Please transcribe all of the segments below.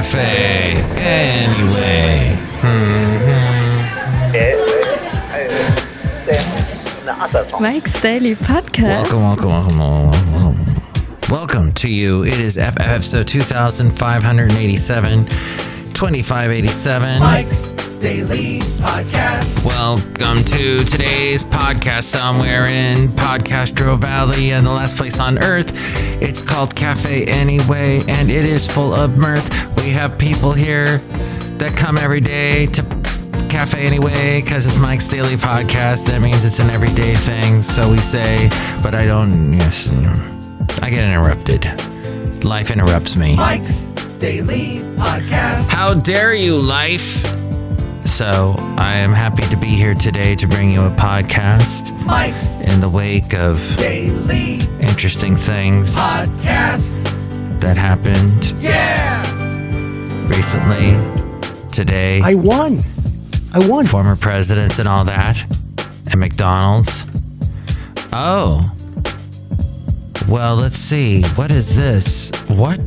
Cafe Anyway. Mike's Daily Podcast. Welcome to you. It is episode 2587, 2587. Mike's Daily Podcast. Welcome to today's podcast somewhere in Podcastro Valley and the last place on earth. It's called Cafe Anyway, and it is full of mirth. We have people here that come every day to Cafe Anyway because it's Mike's Daily Podcast. That means it's an everyday thing, so we say, but I don't, yes, I get interrupted. Life interrupts me. Mike's Daily Podcast. How dare you, life? So I am happy to be here today to bring you a podcast Mike's in the wake of Daily interesting things Podcast. that happened recently, today. I won. Former presidents and all that, and McDonald's. Oh. Well, let's see. What is this? What?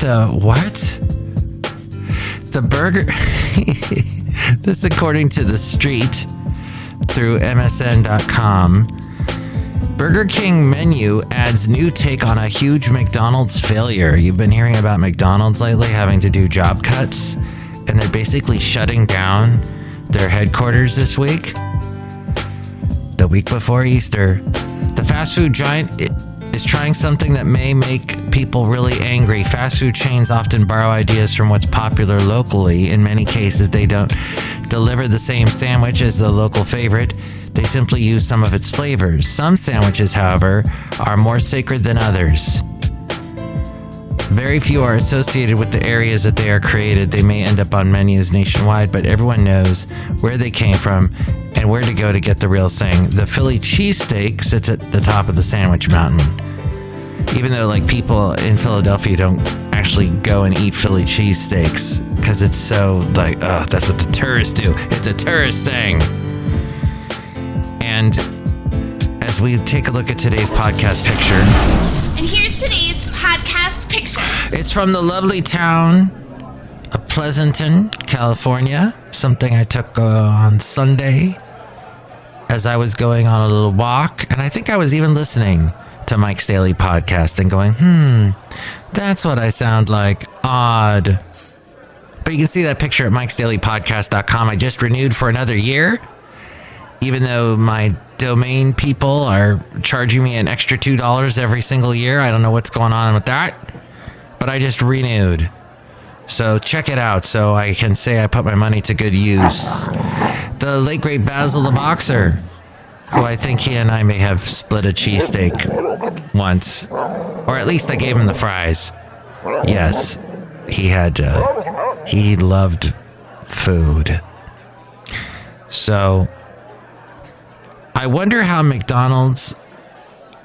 The burger... This, according to The Street, through MSN.com. Burger King menu adds new take on a huge McDonald's failure. You've been hearing about McDonald's lately having to do job cuts, and they're basically shutting down their headquarters this week. The week before Easter. The fast food giant is trying something that may make people really angry. Fast food chains often borrow ideas from what's popular locally. In many cases, they don't deliver the same sandwich as the local favorite. They simply use some of its flavors. Some sandwiches, however, are more sacred than others. Very few are associated with the areas that they are created. They may end up on menus nationwide, but everyone knows where they came from and where to go to get the real thing. The Philly cheesesteak sits at the top of the sandwich mountain. Even though, like, people in Philadelphia don't actually go and eat Philly cheesesteaks because it's so, like, oh, that's what the tourists do. It's a tourist thing. And as we take a look at today's podcast picture. And here's today's podcast picture. It's from the lovely town of Pleasanton, California. Something I took on Sunday as I was going on a little walk. And I think I was even listening to Mike's Daily Podcast and going, that's what I sound like. Odd. But you can see that picture at mikesdailypodcast.com. I just renewed for another year, even though my domain people are charging me an extra $2 every single year. I don't know what's going on with that, but I just renewed. So check it out so I can say I put my money to good use. The late great Basil the Boxer, who I think he and I may have split a cheesesteak once, or at least I gave him the fries. Yes, he loved food. So I wonder how McDonald's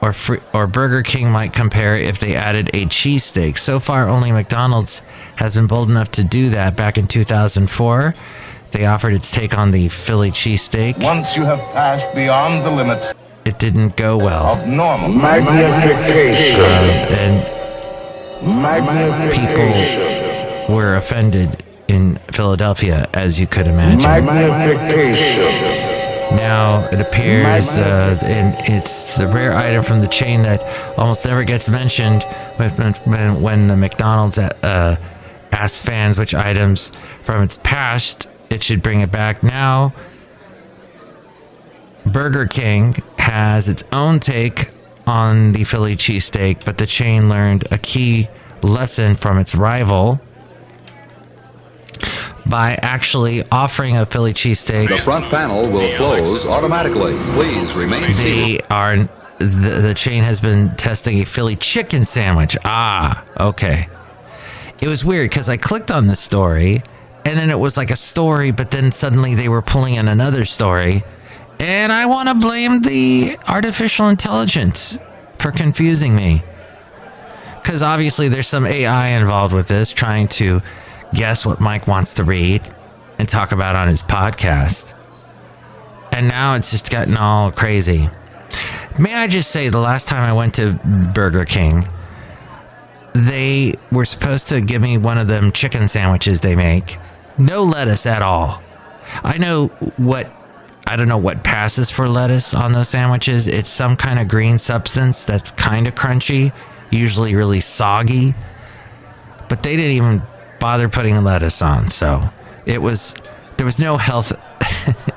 or Burger King might compare if they added a cheesesteak. So far, only McDonald's has been bold enough to do that. Back in 2004, they offered its take on the Philly cheesesteak. Once you have passed beyond the limits, it didn't go well. Of normal. Magnification. And people were offended in Philadelphia, as you could imagine. Magnification. Now it appears, and it's the rare item from the chain that almost never gets mentioned when the McDonald's asks fans which items from its past it should bring it back. Now, Burger King has its own take on the Philly cheesesteak, but the chain learned a key lesson from its rival by actually offering a Philly cheesesteak. The front panel will close automatically. Please remain seated. The chain has been testing a Philly chicken sandwich. Okay. It was weird because I clicked on this story and then it was like a story, but then suddenly they were pulling in another story. And I want to blame the artificial intelligence for confusing me. Because obviously there's some AI involved with this, trying to guess what Mike wants to read and talk about on his podcast. And now it's just gotten all crazy. May I just say, the last time I went to Burger King, they were supposed to give me one of them chicken sandwiches they make. No lettuce at all. I don't know what passes for lettuce on those sandwiches. It's some kind of green substance that's kind of crunchy, usually really soggy. But they didn't even bother putting lettuce on, so there was no health.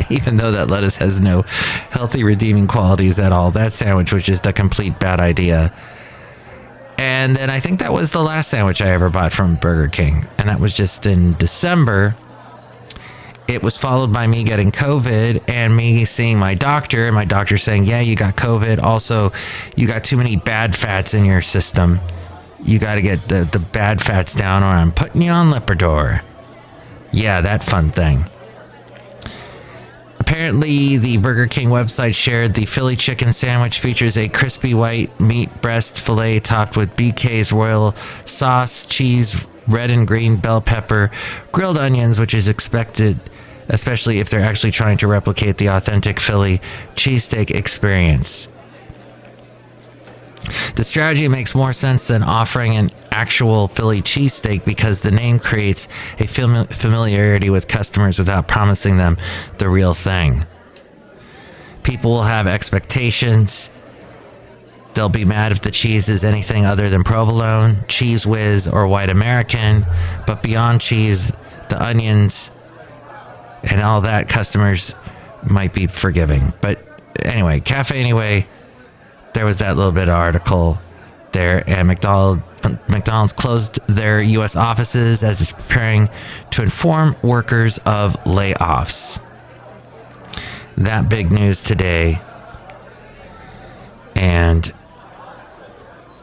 Even though that lettuce has no healthy redeeming qualities at all, that sandwich was just a complete bad idea. And then I think that was the last sandwich I ever bought from Burger King, and that was just in December. It was followed by me getting COVID and me seeing my doctor, and my doctor saying, yeah, you got COVID. Also, you got too many bad fats in your system. You got to get the bad fats down, or I'm putting you on Lipitor. Yeah, that fun thing. Apparently, the Burger King website shared the Philly chicken sandwich features a crispy white meat breast fillet topped with BK's royal sauce, cheese, red and green bell pepper, grilled onions, which is expected, especially if they're actually trying to replicate the authentic Philly cheesesteak experience. The strategy makes more sense than offering an actual Philly cheesesteak because the name creates a familiarity with customers without promising them the real thing. People will have expectations. They'll be mad if the cheese is anything other than provolone, Cheese Whiz, or white American. But beyond cheese, the onions and all that, customers might be forgiving. But anyway, Cafe Anyway, there was that little bit of article there, and McDonald's closed their U.S. offices as it's preparing to inform workers of layoffs. That big news today. And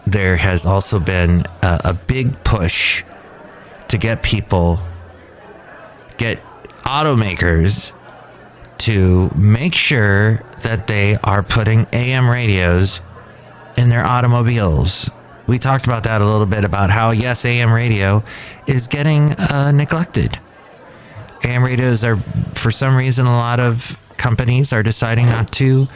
there has also been a big push to get automakers to make sure that they are putting AM radios in their automobiles. We talked about that a little bit, about how, yes, AM radio is getting neglected. AM radios are, for some reason, a lot of companies are deciding not to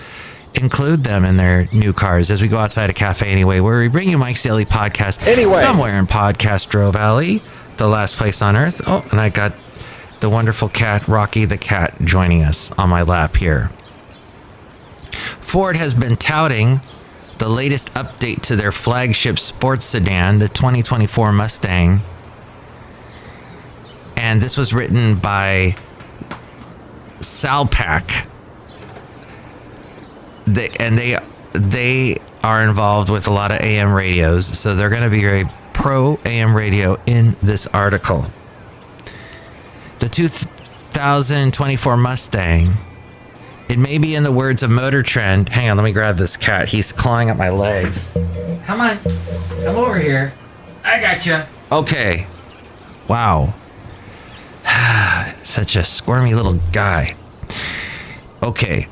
include them in their new cars. As we go outside a Cafe Anyway, where we bring you Mike's Daily Podcast somewhere in Podcastro Valley, the last place on earth. Oh, and I got the wonderful cat, Rocky the cat, joining us on my lap here. Ford has been touting the latest update to their flagship sports sedan, the 2024 Mustang. And this was written by Salpak. They are involved with a lot of AM radios, so they're going to be very pro AM radio in this article. The 2024 Mustang, it may be in the words of Motor Trend. Hang on, let me grab this cat. He's clawing at my legs. Come on, come over here. I got you. Okay. Wow. Such a squirmy little guy. Okay.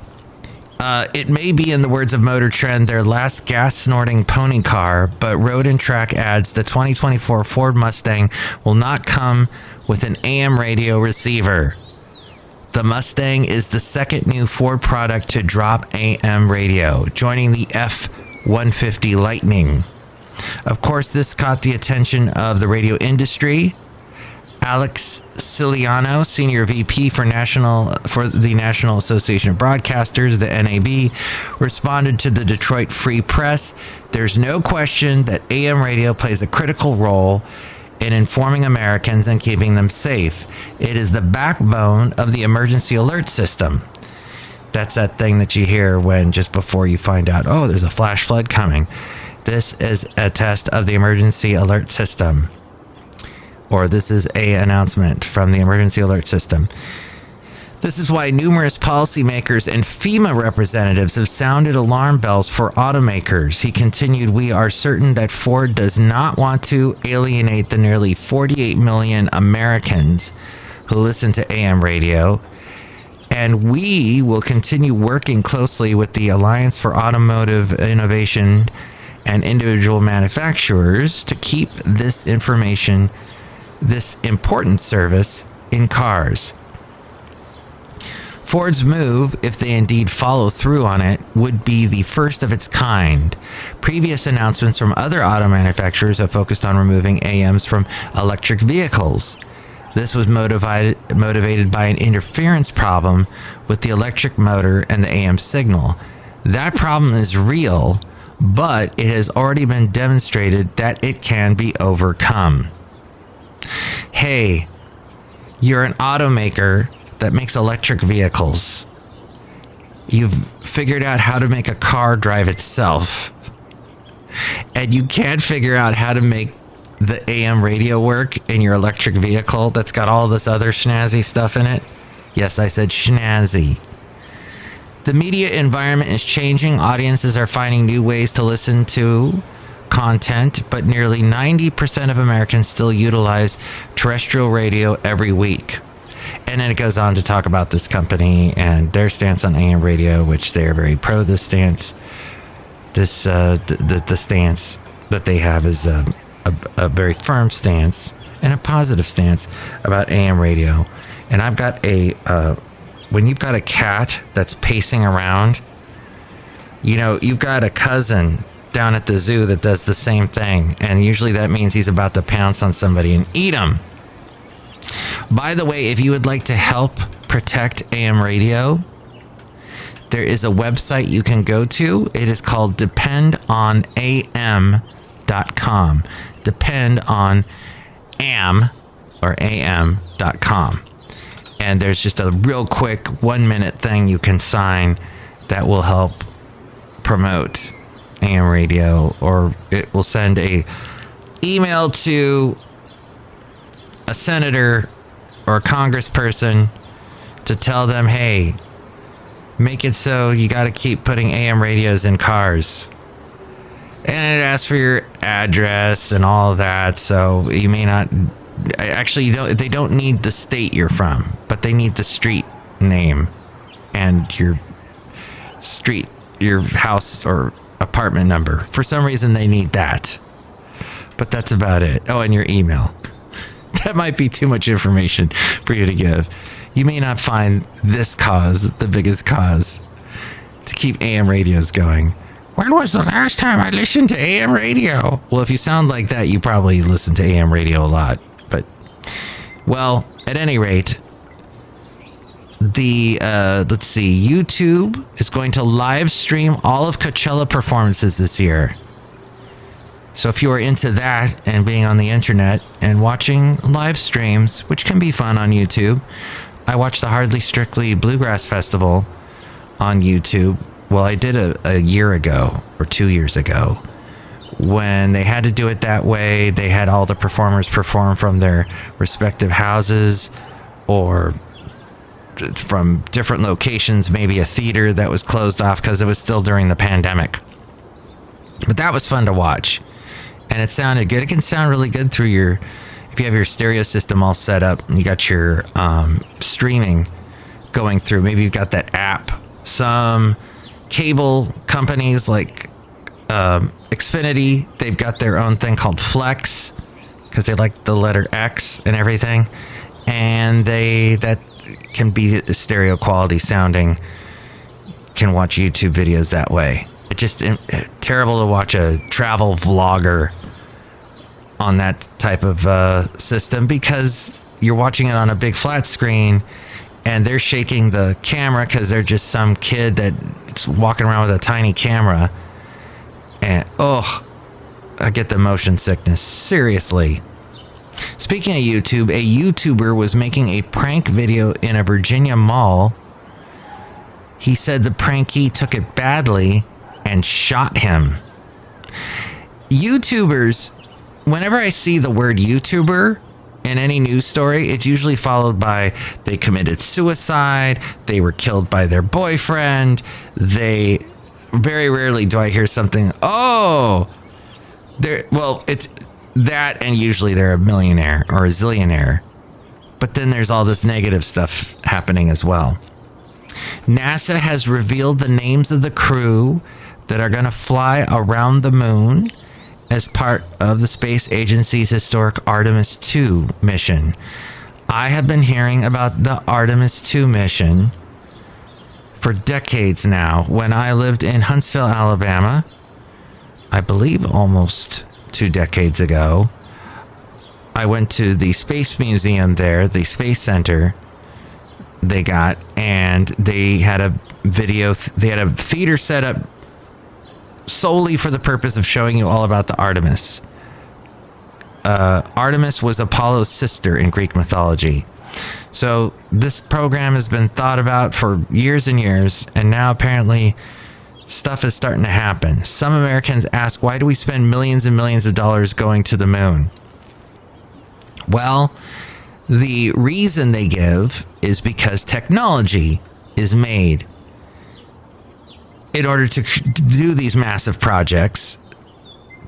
It may be, in the words of Motor Trend, their last gas-snorting pony car, but Road and Track adds the 2024 Ford Mustang will not come with an AM radio receiver. The Mustang is the second new Ford product to drop AM radio, joining the F-150 Lightning. Of course, this caught the attention of the radio industry. Alex Siciliano, Senior VP for the National Association of Broadcasters, the NAB, responded to the Detroit Free Press. There's no question that AM radio plays a critical role in informing Americans and keeping them safe. It is the backbone of the emergency alert system. That's that thing that you hear when just before you find out, oh, there's a flash flood coming. This is a test of the emergency alert system. Or this is an announcement from the emergency alert system. This is why numerous policymakers and FEMA representatives have sounded alarm bells for automakers. He continued, we are certain that Ford does not want to alienate the nearly 48 million Americans who listen to AM radio, and we will continue working closely with the Alliance for Automotive Innovation and individual manufacturers to keep this important service in cars. Ford's move, if they indeed follow through on it, would be the first of its kind. Previous announcements from other auto manufacturers have focused on removing AMs from electric vehicles. This was motivated by an interference problem with the electric motor and the AM signal. That problem is real, but it has already been demonstrated that it can be overcome. Hey, you're an automaker that makes electric vehicles. You've figured out how to make a car drive itself, and you can't figure out how to make the AM radio work in your electric vehicle that's got all this other snazzy stuff in it. Yes, I said snazzy. The media environment is changing. Audiences are finding new ways to listen to content, but nearly 90% of Americans still utilize terrestrial radio every week. And then it goes on to talk about this company and their stance on AM radio, which they are very pro this stance. The stance that they have is a very firm stance and a positive stance about AM radio. And I've got when you've got a cat that's pacing around, you know, you've got a cousin down at the zoo that does the same thing. And usually that means he's about to pounce on somebody and eat him. By the way, if you would like to help protect AM radio, there is a website you can go to. It is called dependonam.com. Depend on am.com. And there's just a real quick 1-minute thing you can sign that will help promote AM radio, or it will send a email to a senator or a congressperson to tell them, hey, make it so you got to keep putting AM radios in cars. And it asks for your address and all of that, so you may not... Actually, they don't need the state you're from, but they need the street name and your street, your house or apartment number. For some reason, they need that. But that's about it. Oh, and your email. That might be too much information for you to give. You may not find this cause the biggest cause to keep AM radios going. When was the last time I listened to AM radio? Well, if you sound like that, you probably listen to AM radio a lot. But, well, at any rate, let's see, YouTube is going to live stream all of Coachella performances this year. So if you are into that and being on the internet and watching live streams, which can be fun on YouTube, I watched the Hardly Strictly Bluegrass Festival on YouTube. Well, I did a year ago or 2 years ago. When they had to do it that way, they had all the performers perform from their respective houses or from different locations, maybe a theater that was closed off because it was still during the pandemic. But that was fun to watch. And it sounded good. It can sound really good through if you have your stereo system all set up and you got your streaming going through. Maybe you've got that app. Some cable companies like Xfinity, they've got their own thing called Flex because they like the letter X and everything. And that can be stereo quality sounding. Can watch YouTube videos that way. It's just terrible to watch a travel vlogger on that type of system because you're watching it on a big flat screen and they're shaking the camera because they're just some kid that's walking around with a tiny camera. And, I get the motion sickness. Seriously. Speaking of YouTube, a YouTuber was making a prank video in a Virginia mall. He said the prankee took it badly and shot him. YouTubers, whenever I see the word YouTuber in any news story, it's usually followed by they committed suicide, they were killed by their boyfriend, very rarely do I hear something, it's that, and usually they're a millionaire or a zillionaire. But then there's all this negative stuff happening as well. NASA has revealed the names of the crew that are going to fly around the moon as part of the space agency's historic Artemis 2 mission. I have been hearing about the Artemis 2 mission for decades now. When I lived in Huntsville, Alabama, I believe almost 2 decades ago, I went to the Space Museum there, the Space Center they got, and they had a theater set up solely for the purpose of showing you all about the Artemis. Artemis was Apollo's sister in Greek mythology. So this program has been thought about for years and years, and now apparently stuff is starting to happen. Some Americans ask, why do we spend millions and millions of dollars going to the moon? Well, the reason they give is because technology is made in order to do these massive projects.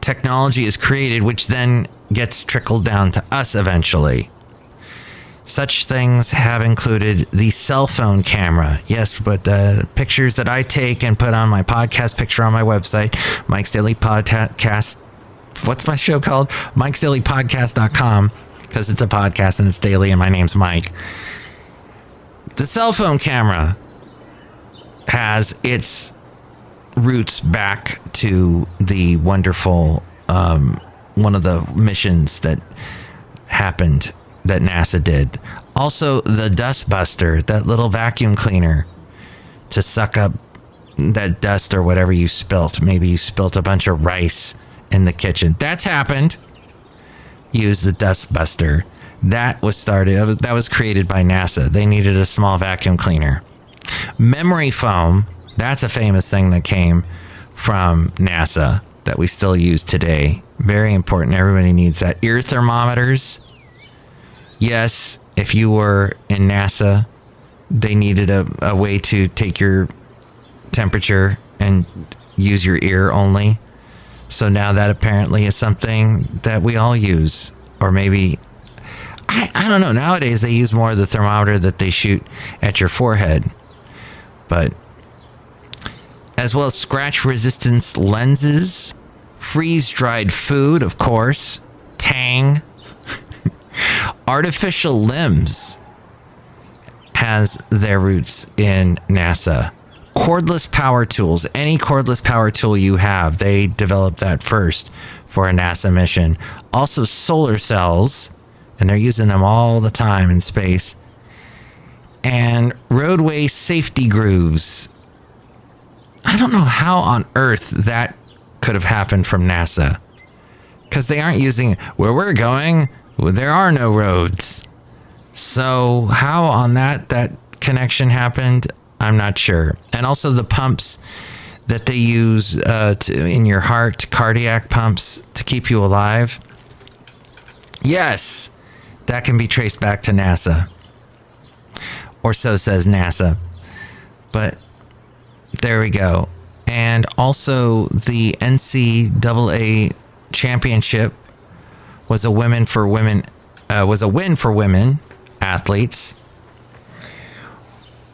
Technology is created, which then gets trickled down to us eventually. Such things have included the cell phone camera. Yes, but the pictures that I take and put on my podcast picture on my website, Mike's Daily Podcast. What's my show called? Mike'sDailyPodcast.com, because it's a podcast and it's daily and my name's Mike. The cell phone camera has its roots back to the wonderful, one of the missions that happened that NASA did. Also, the dust buster, that little vacuum cleaner to suck up that dust or whatever you spilt. Maybe you spilt a bunch of rice in the kitchen. That's happened. Use the dust buster. That was created by NASA. They needed a small vacuum cleaner. Memory foam, that's a famous thing that came from NASA that we still use today. Very important. Everybody needs that. Ear thermometers. Yes, if you were in NASA, they needed a way to take your temperature and use your ear only. So now that apparently is something that we all use. Or maybe, I don't know. Nowadays, they use more of the thermometer that they shoot at your forehead. But as well as scratch resistance lenses, freeze-dried food, of course, Tang. Artificial limbs has their roots in NASA. Cordless power tools, any cordless power tool you have, they developed that first for a NASA mission. Also solar cells, and they're using them all the time in space. And roadway safety grooves. I don't know how on earth that could have happened from NASA, because they aren't using where we're going. There are no roads. So how on that connection happened, I'm not sure. And also the pumps that they use in your heart, cardiac pumps to keep you alive. Yes, that can be traced back to NASA. Or so says NASA. But there we go. And also the NCAA championship was a win for women athletes.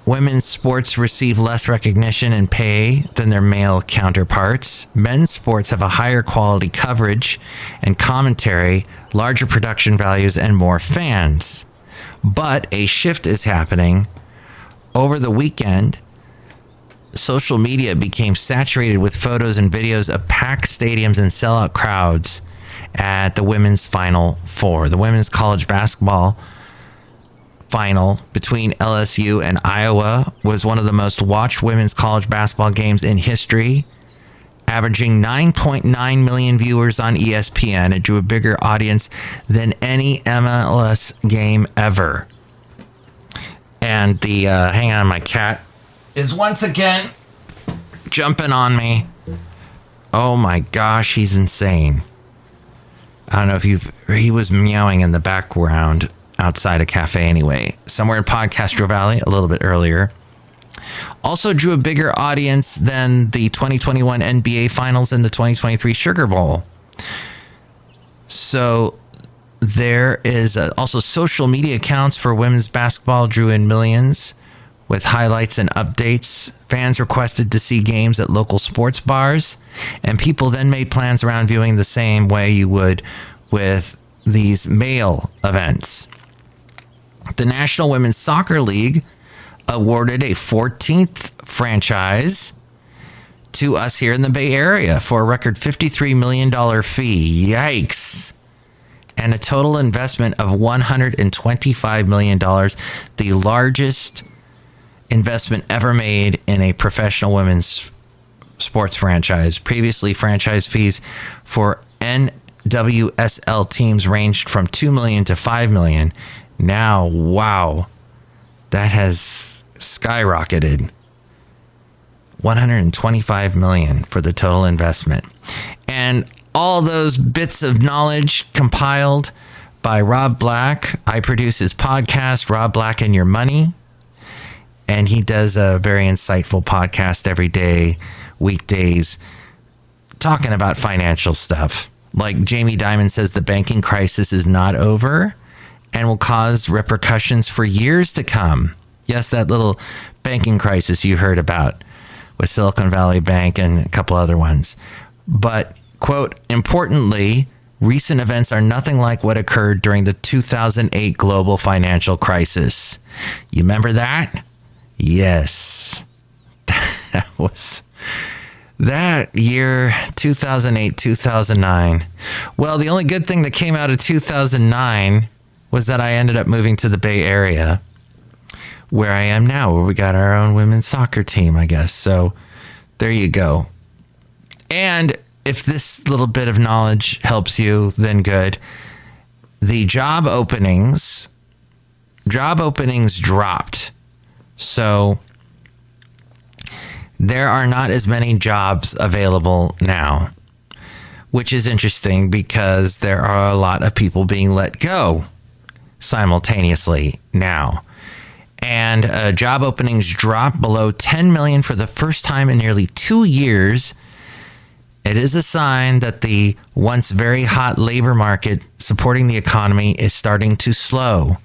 Women's sports receive less recognition and pay than their male counterparts. Men's sports have a higher quality coverage and commentary, larger production values, and more fans. But a shift is happening. Over the weekend, social media became saturated with photos and videos of packed stadiums and sellout crowds at the women's Final Four. The women's college basketball final between LSU and Iowa was one of the most watched women's college basketball games in history, averaging 9.9 million viewers on ESPN. It drew a bigger audience than any MLS game ever. And the hang on, my cat is once again jumping on me. Oh my gosh, he's insane. I don't know if he was meowing in the background outside a cafe anyway, somewhere in Podcastro Valley a little bit earlier. Also drew a bigger audience than the 2021 NBA Finals and the 2023 Sugar Bowl. So there is also social media accounts for women's basketball drew in millions with highlights and updates. Fans requested to see games at local sports bars, and people then made plans around viewing the same way you would with these male events. The National Women's Soccer League awarded a 14th franchise to us here in the Bay Area for a record $53 million fee. Yikes. And a total investment of $125 million, the largest investment ever made in a professional women's sports franchise. Previously, franchise fees for NWSL teams ranged from $2 million to $5 million. Now, wow, that has skyrocketed. $125 million for the total investment. And all those bits of knowledge compiled by Rob Black. I produce his podcast, Rob Black and Your Money. And he does a very insightful podcast every day, weekdays, talking about financial stuff. Like Jamie Dimon says, the banking crisis is not over and will cause repercussions for years to come. Yes, that little banking crisis you heard about with Silicon Valley Bank and a couple other ones. But, quote, importantly, recent events are nothing like what occurred during the 2008 global financial crisis. You remember that? Yes. That was that year, 2008, 2009. Well, the only good thing that came out of 2009 was that I ended up moving to the Bay Area, where I am now, where we got our own women's soccer team, I guess. So there you go. And if this little bit of knowledge helps you, then good. The job openings dropped. So there are not as many jobs available now, which is interesting because there are a lot of people being let go simultaneously now. And job openings dropped below 10 million for the first time in nearly 2 years. It is a sign that the once very hot labor market supporting the economy is starting to slow.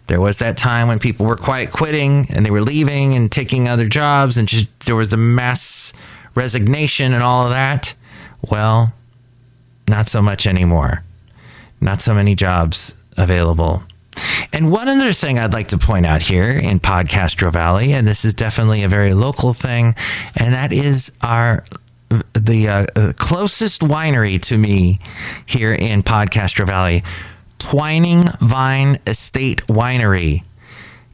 There was that time when people were quiet quitting and they were leaving and taking other jobs, and just there was the mass resignation and all of that. Well, not so much anymore. Not so many jobs available. And one other thing I'd like to point out here in Podcastro Valley, and this is definitely a very local thing, and that is the closest winery to me here in Podcastro Valley, Twining Vine Estate Winery,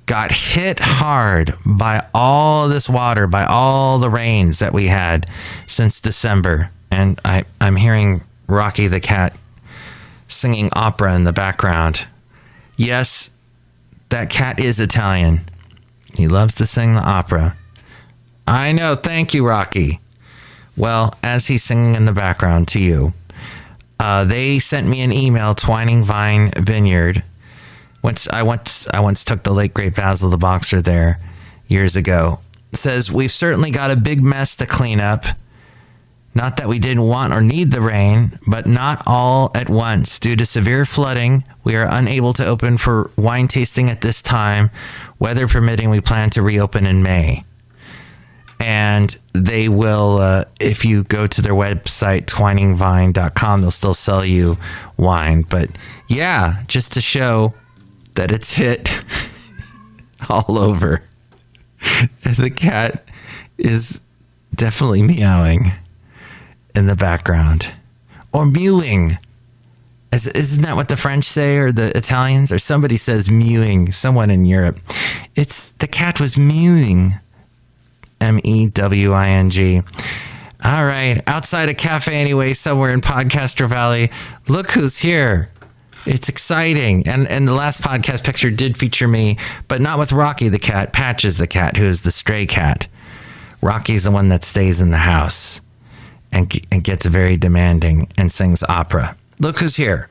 got hit hard by all this water, by all the rains that we had since December. And I'm hearing Rocky the cat singing opera in the background. Yes, that cat is Italian. He loves to sing the opera. I know. Thank you, Rocky. Well, as he's singing in the background to you, they sent me an email, Twining Vine Vineyard. I once took the late great Basil the Boxer there years ago. It says, we've certainly got a big mess to clean up. Not that we didn't want or need the rain, but not all at once. Due to severe flooding, we are unable to open for wine tasting at this time. Weather permitting, we plan to reopen in May. And they will, if you go to their website, twiningvine.com, they'll still sell you wine. But yeah, just to show that it's hit all over. The cat is definitely meowing in the background, or mewing. Isn't that what the French say, or the Italians, or somebody says mewing? Someone in Europe. The cat was mewing. MEWING. All right, outside a cafe anyway, somewhere in Podcastro Valley. Look who's here. It's exciting. And the last podcast picture did feature me, but not with Rocky the cat. Patches the cat, who is the stray cat. Rocky's the one that stays in the house and gets very demanding and sings opera. Look who's here.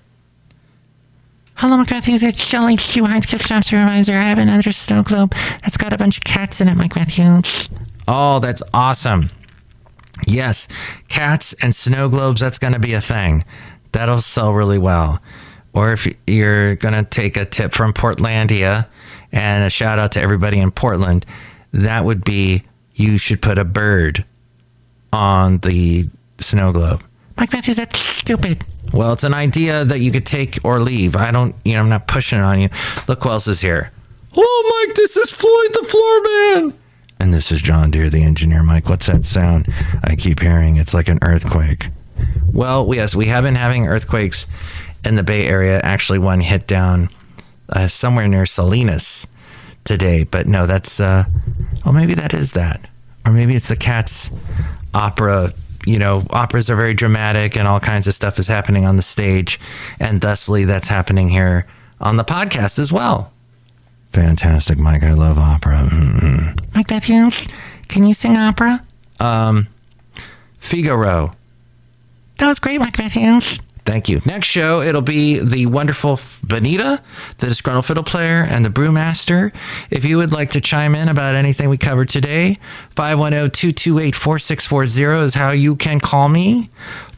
Hello, Mike Matthews. It's Chely Shoehart, gift shop supervisor. I have another snow globe that's got a bunch of cats in it, Mike Matthews. Oh, that's awesome. Yes, cats and snow globes, that's going to be a thing. That'll sell really well. Or if you're going to take a tip from Portlandia, and a shout out to everybody in Portland, that would be, you should put a bird on the snow globe. Mike Matthews, that's stupid. Well, it's an idea that you could take or leave. I'm not pushing it on you. Look who else is here. Hello, Mike, this is Floyd the Floorman. And this is John Deere, the engineer. Mike, what's that sound I keep hearing? It's like an earthquake. Well, yes, we have been having earthquakes in the Bay Area. Actually, one hit down somewhere near Salinas today. But no, that's, maybe that is that. Or maybe it's the Cats opera. You know, operas are very dramatic and all kinds of stuff is happening on the stage. And thusly, that's happening here on the podcast as well. Fantastic, Mike. I love opera. Mm-hmm. Mike Matthews, can you sing opera? Figaro. That was great, Mike Matthews. Thank you. Next show, it'll be the wonderful Benita, the Disgruntled Fiddle Player, and the Brewmaster. If you would like to chime in about anything we covered today, 510-228-4640 is how you can call me.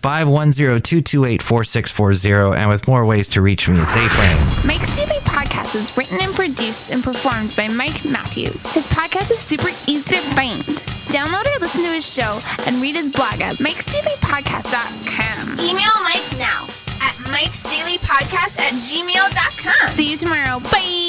510-228-4640, and with more ways to reach me, it's A-Frame. Mike's Daily Podcast is written and produced and performed by Mike Matthews. His podcast is super easy to find. Download or listen to his show and read his blog at mikesdailypodcast.com. Email Mike now at mikesdailypodcast@gmail.com. See you tomorrow. Bye.